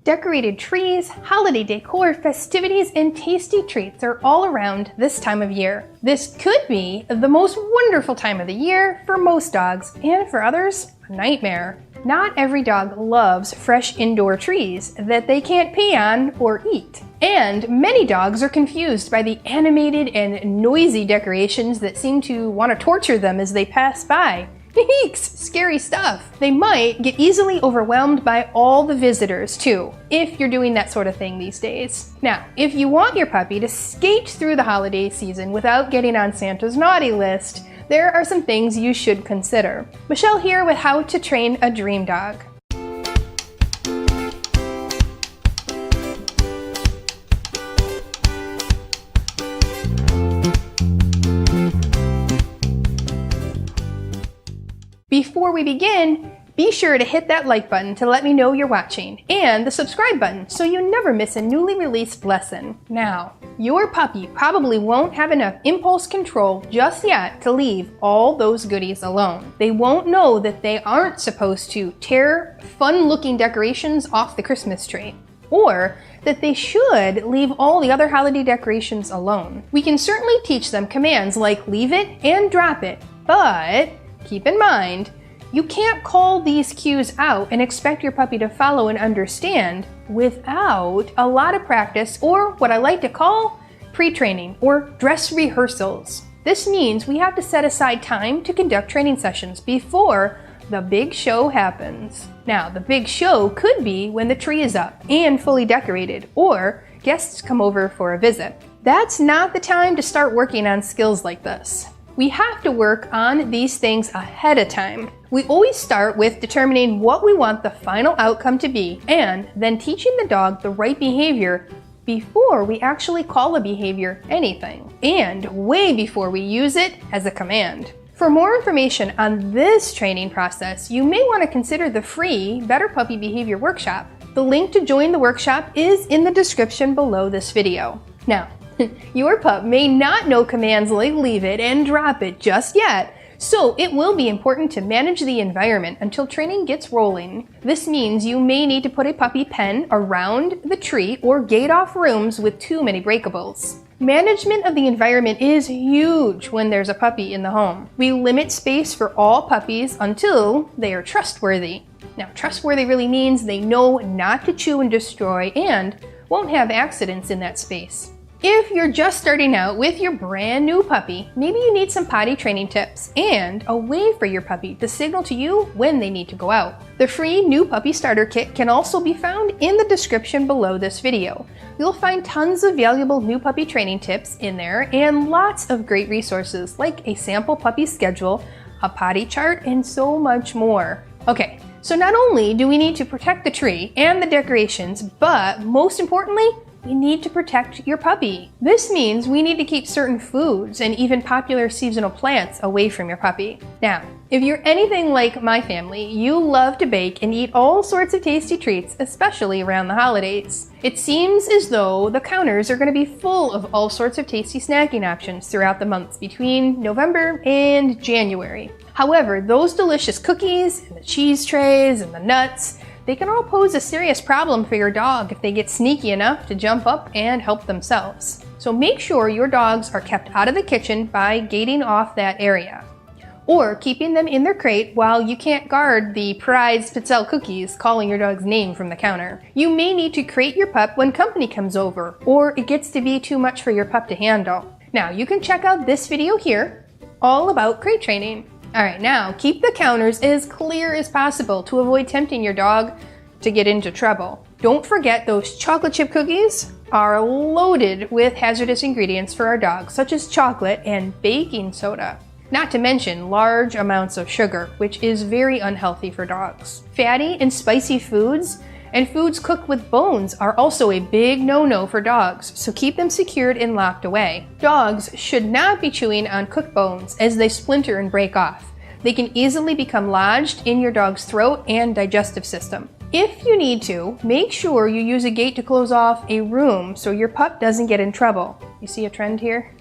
Decorated trees, holiday decor, festivities, and tasty treats are all around this time of year. This could be the most wonderful time of the year for most dogs, and for others, a nightmare. Not every dog loves fresh indoor trees that they can't pee on or eat. And many dogs are confused by the animated and noisy decorations that seem to want to torture them as they pass by. Eeks! Scary stuff. They might get easily overwhelmed by all the visitors too, if you're doing that sort of thing these days. Now, if you want your puppy to skate through the holiday season without getting on Santa's naughty list, there are some things you should consider. Michelle here with How to Train a Dream Dog. Before we begin, be sure to hit that like button to let me know you're watching, and the subscribe button so you never miss a newly released lesson. Now, your puppy probably won't have enough impulse control just yet to leave all those goodies alone. They won't know that they aren't supposed to tear fun-looking decorations off the Christmas tree, or that they should leave all the other holiday decorations alone. We can certainly teach them commands like leave it and drop it, but keep in mind, you can't call these cues out and expect your puppy to follow and understand without a lot of practice, or what I like to call pre-training or dress rehearsals. This means we have to set aside time to conduct training sessions before the big show happens. Now, the big show could be when the tree is up and fully decorated, or guests come over for a visit. That's not the time to start working on skills like this. We have to work on these things ahead of time. We always start with determining what we want the final outcome to be, and then teaching the dog the right behavior before we actually call a behavior anything, and way before we use it as a command. For more information on this training process, you may want to consider the free Better Puppy Behavior Workshop. The link to join the workshop is in the description below this video. Now, your pup may not know commands like leave it and drop it just yet, so it will be important to manage the environment until training gets rolling. This means you may need to put a puppy pen around the tree or gate off rooms with too many breakables. Management of the environment is huge when there's a puppy in the home. We limit space for all puppies until they are trustworthy. Now, trustworthy really means they know not to chew and destroy and won't have accidents in that space. If you're just starting out with your brand new puppy, maybe you need some potty training tips and a way for your puppy to signal to you when they need to go out. The free New Puppy Starter Kit can also be found in the description below this video. You'll find tons of valuable new puppy training tips in there and lots of great resources like a sample puppy schedule, a potty chart, and so much more. Okay, so not only do we need to protect the tree and the decorations, but most importantly, we need to protect your puppy. This means we need to keep certain foods and even popular seasonal plants away from your puppy. Now, if you're anything like my family, you love to bake and eat all sorts of tasty treats, especially around the holidays. It seems as though the counters are going to be full of all sorts of tasty snacking options throughout the months between November and January. However, those delicious cookies and the cheese trays and the nuts, they can all pose a serious problem for your dog if they get sneaky enough to jump up and help themselves. So make sure your dogs are kept out of the kitchen by gating off that area, or keeping them in their crate while you can't guard the prized Pizzelle cookies calling your dog's name from the counter. You may need to crate your pup when company comes over, or it gets to be too much for your pup to handle. Now, you can check out this video here, all about crate training. Alright, now keep the counters as clear as possible to avoid tempting your dog to get into trouble. Don't forget those chocolate chip cookies are loaded with hazardous ingredients for our dogs, such as chocolate and baking soda. Not to mention large amounts of sugar, which is very unhealthy for dogs. Fatty and spicy foods and foods cooked with bones are also a big no-no for dogs, so keep them secured and locked away. Dogs should not be chewing on cooked bones as they splinter and break off. They can easily become lodged in your dog's throat and digestive system. If you need to, make sure you use a gate to close off a room so your pup doesn't get in trouble. You see a trend here?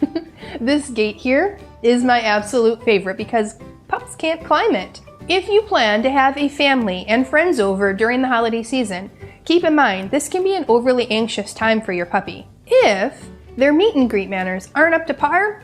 This gate here is my absolute favorite because pups can't climb it. If you plan to have a family and friends over during the holiday season, Keep in mind, this can be an overly anxious time for your puppy. If their meet and greet manners aren't up to par,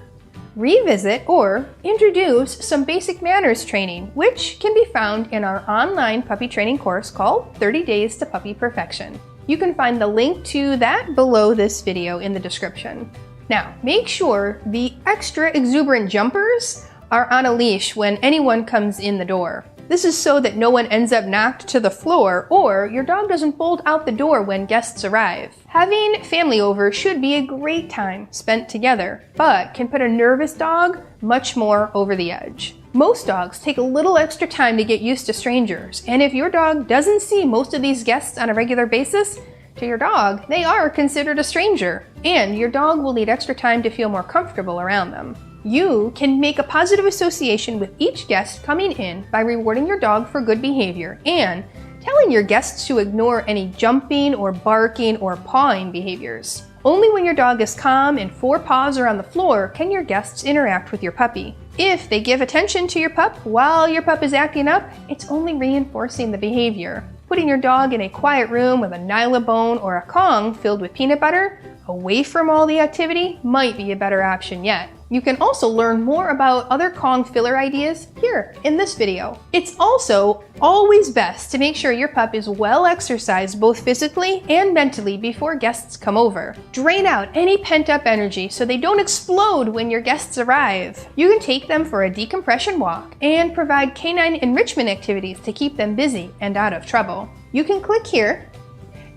revisit or introduce some basic manners training, which can be found in our online puppy training course called 30 Days to Puppy Perfection. You can find the link to that below this video in the description. Now, make sure the extra exuberant jumpers are on a leash when anyone comes in the door. This is so that no one ends up knocked to the floor or your dog doesn't bolt out the door when guests arrive. Having family over should be a great time spent together, but can put a nervous dog much more over the edge. Most dogs take a little extra time to get used to strangers, and if your dog doesn't see most of these guests on a regular basis, to your dog, they are considered a stranger, and your dog will need extra time to feel more comfortable around them. You can make a positive association with each guest coming in by rewarding your dog for good behavior and telling your guests to ignore any jumping or barking or pawing behaviors. Only when your dog is calm and 4 paws are on the floor can your guests interact with your puppy. If they give attention to your pup while your pup is acting up, it's only reinforcing the behavior. Putting your dog in a quiet room with a Nylabone or a Kong filled with peanut butter, away from all the activity, might be a better option yet. You can also learn more about other Kong filler ideas here in this video. It's also always best to make sure your pup is well exercised both physically and mentally before guests come over. Drain out any pent-up energy so they don't explode when your guests arrive. You can take them for a decompression walk and provide canine enrichment activities to keep them busy and out of trouble. You can click here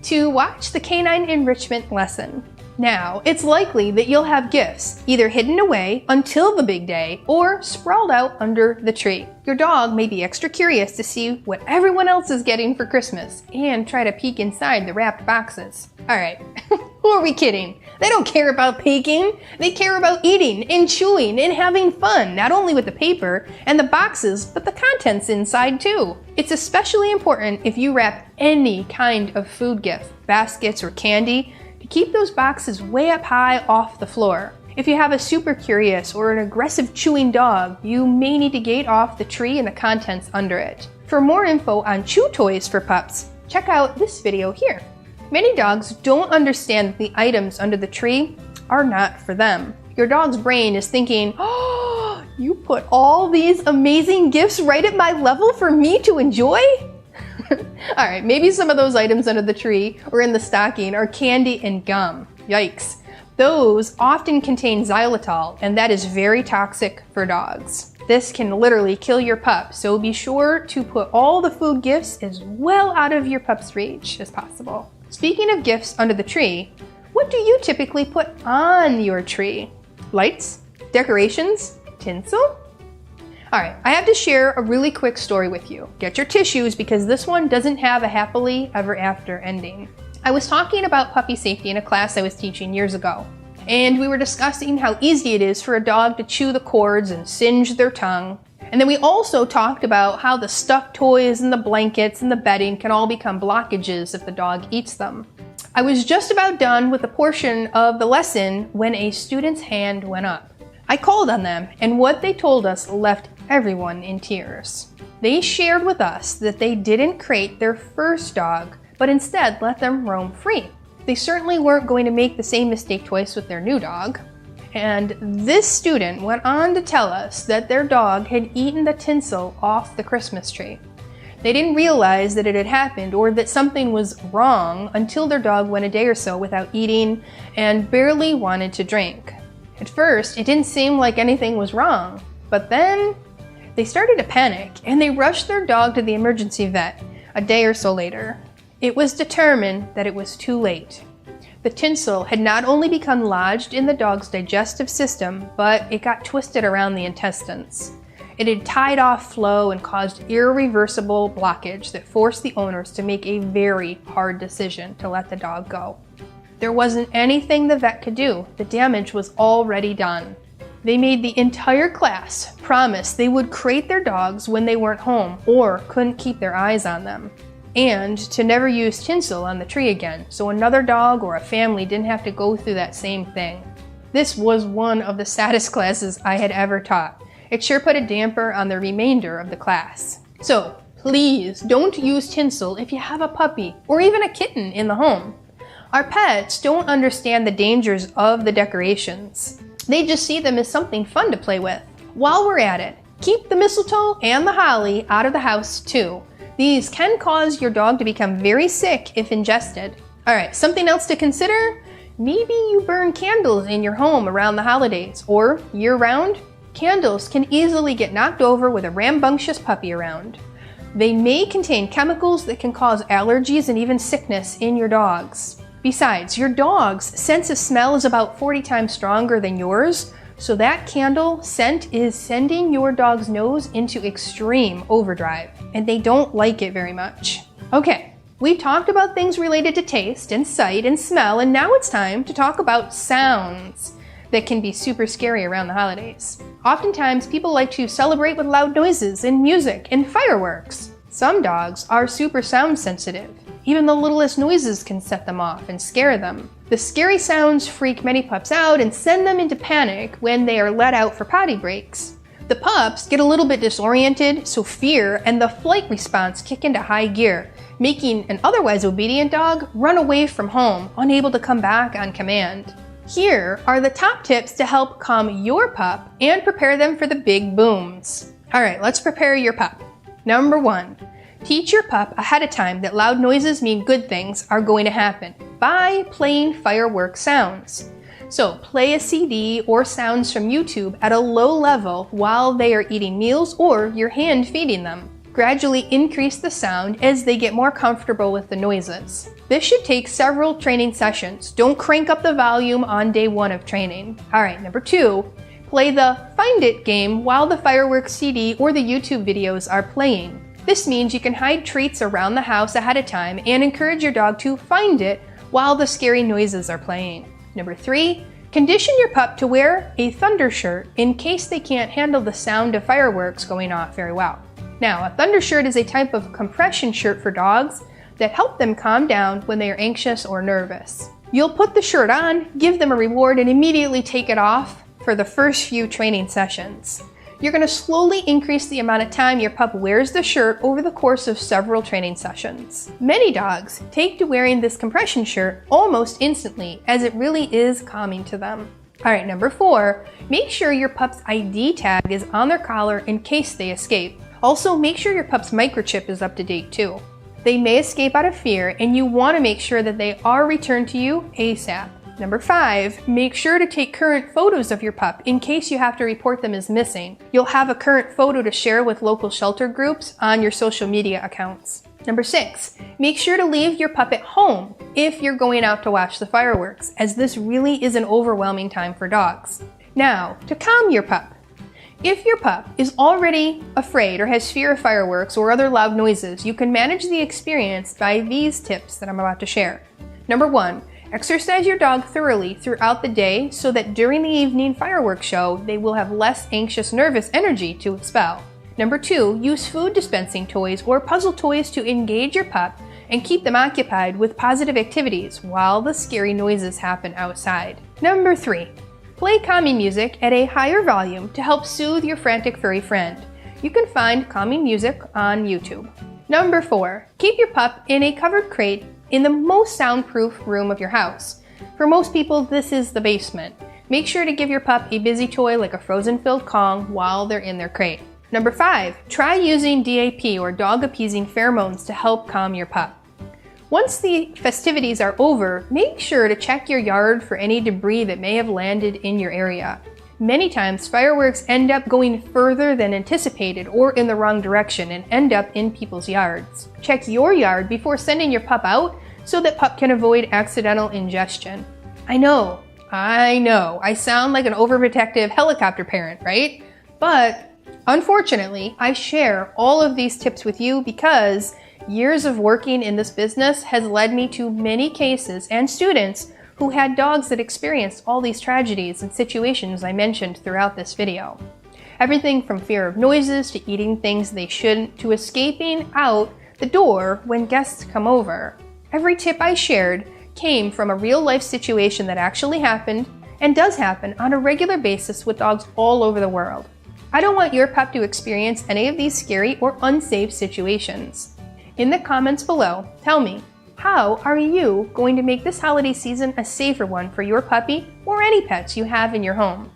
to watch the canine enrichment lesson. Now, it's likely that you'll have gifts either hidden away until the big day or sprawled out under the tree. Your dog may be extra curious to see what everyone else is getting for Christmas and try to peek inside the wrapped boxes. Alright, who are we kidding? They don't care about peeking. They care about eating and chewing and having fun, not only with the paper and the boxes, but the contents inside too. It's especially important if you wrap any kind of food gift, baskets or candy, to keep those boxes way up high off the floor. If you have a super curious or an aggressive chewing dog, you may need to gate off the tree and the contents under it. For more info on chew toys for pups, check out this video here. Many dogs don't understand that the items under the tree are not for them. Your dog's brain is thinking, oh, you put all these amazing gifts right at my level for me to enjoy? Alright, maybe some of those items under the tree or in the stocking are candy and gum. Yikes. Those often contain xylitol, and that is very toxic for dogs. This can literally kill your pup, so be sure to put all the food gifts as well out of your pup's reach as possible. Speaking of gifts under the tree, what do you typically put on your tree? Lights? Decorations? Tinsel? Alright, I have to share a really quick story with you. Get your tissues because this one doesn't have a happily ever after ending. I was talking about puppy safety in a class I was teaching years ago, and we were discussing how easy it is for a dog to chew the cords and singe their tongue. And then we also talked about how the stuffed toys and the blankets and the bedding can all become blockages if the dog eats them. I was just about done with a portion of the lesson when a student's hand went up. I called on them, and what they told us left everyone in tears. They shared with us that they didn't crate their first dog, but instead let them roam free. They certainly weren't going to make the same mistake twice with their new dog. And this student went on to tell us that their dog had eaten the tinsel off the Christmas tree. They didn't realize that it had happened or that something was wrong until their dog went a day or so without eating and barely wanted to drink. At first, it didn't seem like anything was wrong, but then they started to panic and they rushed their dog to the emergency vet a day or so later. It was determined that it was too late. The tinsel had not only become lodged in the dog's digestive system, but it got twisted around the intestines. It had tied off flow and caused irreversible blockage that forced the owners to make a very hard decision to let the dog go. There wasn't anything the vet could do. The damage was already done. They made the entire class promise they would crate their dogs when they weren't home or couldn't keep their eyes on them, and to never use tinsel on the tree again, so another dog or a family didn't have to go through that same thing. This was one of the saddest classes I had ever taught. It sure put a damper on the remainder of the class. So Please don't use tinsel if you have a puppy or even a kitten in the home. Our pets don't understand the dangers of the decorations. They just see them as something fun to play with. While we're at it, keep the mistletoe and the holly out of the house too. These can cause your dog to become very sick if ingested. Alright, something else to consider? Maybe you burn candles in your home around the holidays or year-round. Candles can easily get knocked over with a rambunctious puppy around. They may contain chemicals that can cause allergies and even sickness in your dogs. Besides, your dog's sense of smell is about 40 times stronger than yours, so that candle scent is sending your dog's nose into extreme overdrive, and they don't like it very much. Okay, we've talked about things related to taste and sight and smell, and now it's time to talk about sounds that can be super scary around the holidays. Oftentimes, people like to celebrate with loud noises and music and fireworks. Some dogs are super sound sensitive. Even the littlest noises can set them off and scare them. The scary sounds freak many pups out and send them into panic when they are let out for potty breaks. The pups get a little bit disoriented, so fear and the flight response kick into high gear, making an otherwise obedient dog run away from home, unable to come back on command. Here are the top tips to help calm your pup and prepare them for the big booms. Alright, let's prepare your pup. Number 1. Teach your pup ahead of time that loud noises mean good things are going to happen by playing firework sounds. So play a CD or sounds from YouTube at a low level while they are eating meals or your hand feeding them. Gradually increase the sound as they get more comfortable with the noises. This should take several training sessions. Don't crank up the volume on day 1 of training. Alright, number 2. Play the Find It game while the fireworks CD or the YouTube videos are playing. This means you can hide treats around the house ahead of time and encourage your dog to find it while the scary noises are playing. Number 3, condition your pup to wear a thunder shirt in case they can't handle the sound of fireworks going off very well. Now, a thunder shirt is a type of compression shirt for dogs that help them calm down when they are anxious or nervous. You'll put the shirt on, give them a reward, and immediately take it off for the first few training sessions. You're going to slowly increase the amount of time your pup wears the shirt over the course of several training sessions. Many dogs take to wearing this compression shirt almost instantly, as it really is calming to them. Alright, number 4, make sure your pup's ID tag is on their collar in case they escape. Also, make sure your pup's microchip is up to date too. They may escape out of fear, and you want to make sure that they are returned to you ASAP. Number 5, make sure to take current photos of your pup in case you have to report them as missing. You'll have a current photo to share with local shelter groups on your social media accounts. Number 6, make sure to leave your pup at home if you're going out to watch the fireworks, as this really is an overwhelming time for dogs. Now, to calm your pup. If your pup is already afraid or has fear of fireworks or other loud noises, you can manage the experience by these tips that I'm about to share. Number 1, exercise your dog thoroughly throughout the day so that during the evening fireworks show, they will have less anxious, nervous energy to expel. Number 2, use food dispensing toys or puzzle toys to engage your pup and keep them occupied with positive activities while the scary noises happen outside. Number 3, play calming music at a higher volume to help soothe your frantic furry friend. You can find calming music on YouTube. Number 4, keep your pup in a covered crate in the most soundproof room of your house. For most people, this is the basement. Make sure to give your pup a busy toy like a frozen-filled Kong while they're in their crate. Number 5, try using DAP or dog appeasing pheromones to help calm your pup. Once the festivities are over, make sure to check your yard for any debris that may have landed in your area. Many times, fireworks end up going further than anticipated or in the wrong direction and end up in people's yards. Check your yard before sending your pup out so that pup can avoid accidental ingestion. I know, I sound like an overprotective helicopter parent, right? But unfortunately, I share all of these tips with you because years of working in this business has led me to many cases and students who had dogs that experienced all these tragedies and situations I mentioned throughout this video. Everything from fear of noises to eating things they shouldn't to escaping out the door when guests come over. Every tip I shared came from a real-life situation that actually happened and does happen on a regular basis with dogs all over the world. I don't want your pup to experience any of these scary or unsafe situations. In the comments below, tell me, how are you going to make this holiday season a safer one for your puppy or any pets you have in your home?